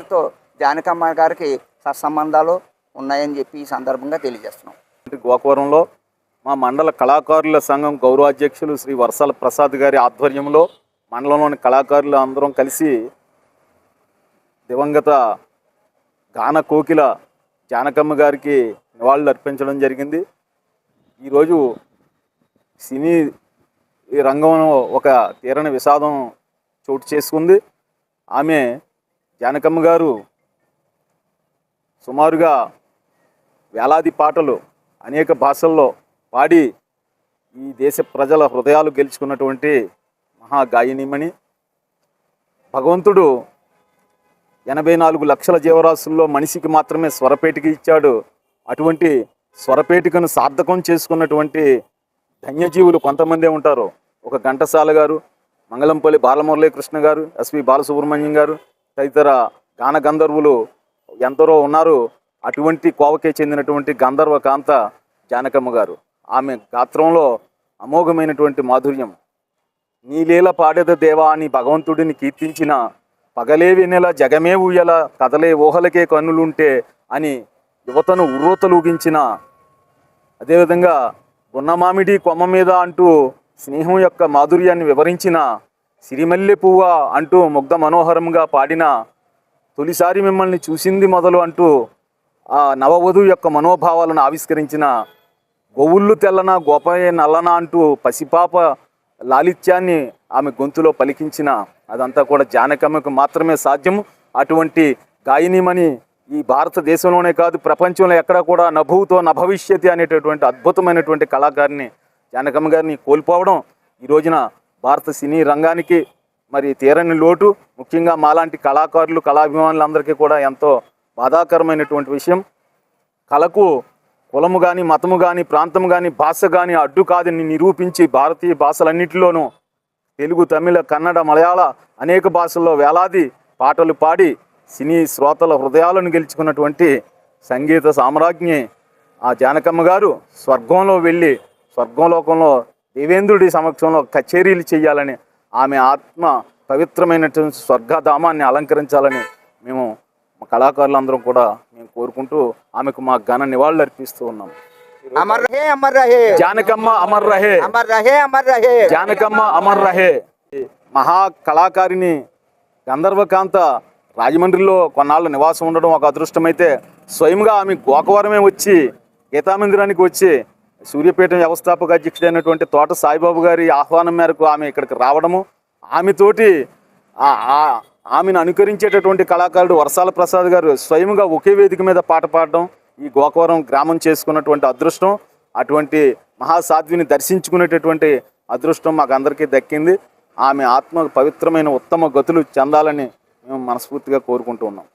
గారితో జానకమ్మ గారికి సత్సంబంధాలు ఉన్నాయని చెప్పి ఈ సందర్భంగా తెలియజేస్తున్నాం. గోకవరంలో మా మండల కళాకారుల సంఘం గౌరవాధ్యక్షులు శ్రీ వర్షాల ప్రసాద్ గారి ఆధ్వర్యంలో మండలంలోని కళాకారులు అందరం కలిసి దివంగత గాన కోకిల జానకమ్మ గారికి నివాళులు అర్పించడం జరిగింది. ఈరోజు సినీ రంగంలో ఒక తీరని విషాదం చోటు చేసుకుంది. ఆమె జానకమ్మ గారు సుమారుగా వేలాది పాటలు అనేక భాషల్లో పాడి ఈ దేశ ప్రజల హృదయాలు గెలుచుకున్నటువంటి మహాగాయనిమణి. భగవంతుడు 84 లక్షల జీవరాశుల్లో మనిషికి మాత్రమే స్వరపేటిక ఇచ్చాడు. అటువంటి స్వరపేటికను సార్థకం చేసుకున్నటువంటి ధన్యజీవులు కొంతమందే ఉంటారు. ఒక ఘంటసాల గారు, మంగళంపల్లి బాలమురళీకృష్ణ గారు, ఎస్పి బాలసుబ్రహ్మణ్యం గారు తదితర గాన గంధర్వులు ఎందరో ఉన్నారు. అటువంటి కోవకే చెందినటువంటి గంధర్వ కాంత జానకమ్మ గారు. ఆమె గాత్రంలో అమోఘమైనటువంటి మాధుర్యం. నీలీల పాడెద దేవా అని భగవంతుడిని కీర్తించిన పగలే వెన్నెల జగమే ఊయల కదలే ఊహలకే కన్నులుంటే అని యువతను ఉర్రూతలూగించిన, అదేవిధంగా గున్నమామిడి కొమ్మ మీద అంటూ స్నేహం యొక్క మాధుర్యాన్ని వివరించిన, సిరిమల్లె పువ్వ అంటూ ముగ్ధ మనోహరంగా పాడిన, తొలిసారి మిమ్మల్ని చూసింది మొదలు అంటూ ఆ నవవధువు యొక్క మనోభావాలను ఆవిష్కరించిన, గోవుళ్ళు తెల్లన గోపయ్య నల్లన అంటూ పసిపాప లాలిత్యాన్ని ఆమె గొంతులో పలికించిన, అదంతా కూడా జానకమ్మకు మాత్రమే సాధ్యము. అటువంటి గాయనిమని ఈ భారతదేశంలోనే కాదు ప్రపంచంలో ఎక్కడ కూడా నభూతో నభవిష్యతి అనేటటువంటి అద్భుతమైనటువంటి కళాకారిని జానకమ్మ గారిని కోల్పోవడం ఈ రోజున భారత సినీ రంగానికి మరి తీరని లోటు. ముఖ్యంగా మాలాంటి కళాకారులు కళాభిమానులందరికీ కూడా ఎంతో బాధాకరమైనటువంటి విషయం. కళకు కులము కానీ మతము కానీ ప్రాంతము కానీ భాష కానీ అడ్డు కాదని నిరూపించి భారతీయ భాషలన్నింటిలోనూ తెలుగు, తమిళ, కన్నడ, మలయాళ అనేక భాషల్లో వేలాది పాటలు పాడి సినీ శ్రోతల హృదయాలను గెలుచుకున్నటువంటి సంగీత సామ్రాజ్ఞి ఆ జానకమ్మ గారు స్వర్గంలో వెళ్ళి స్వర్గంలోకంలో దేవేంద్రుడి సమక్షంలో కచేరీలు చేయాలని, ఆమె ఆత్మ పవిత్రమైనటువంటి స్వర్గధామాన్ని అలంకరించాలని మేము మా కళాకారులందరం కూడా మేము కోరుకుంటూ ఆమెకు మా ఘన నివాళులు అర్పిస్తూ ఉన్నాం. అమర్ రహే అమర్ రహే జానకమ్మ అమర్ రహే, అమర్ రహే అమర్ రహే, జానకమ్మ అమర్ రహే. మహా కళాకారిణి గంధర్వకాంత రాజమండ్రిలో కొన్నాళ్ళు నివాసం ఉండడం ఒక అదృష్టమైతే, స్వయంగా ఆమె గోకవరమే వచ్చి గీతామందిరానికి వచ్చి సూర్యపీఠం వ్యవస్థాపక అధ్యక్షుడైనటువంటి తోట సాయిబాబు గారి ఆహ్వానం మేరకు ఆమె ఇక్కడికి రావడము, ఆమెతోటి ఆమెను అనుకరించేటటువంటి కళాకారుడు వర్షాల ప్రసాద్ గారు స్వయంగా ఒకే వేదిక మీద పాట పాడడం ఈ గోకవరం గ్రామం చేసుకున్నటువంటి అదృష్టం. అటువంటి మహాసాధ్విని దర్శించుకునేటటువంటి అదృష్టం మాకు అందరికీ దక్కింది. ఆమె ఆత్మ పవిత్రమైన ఉత్తమ గతులు చెందాలని మేము మనస్ఫూర్తిగా కోరుకుంటూ ఉన్నాం.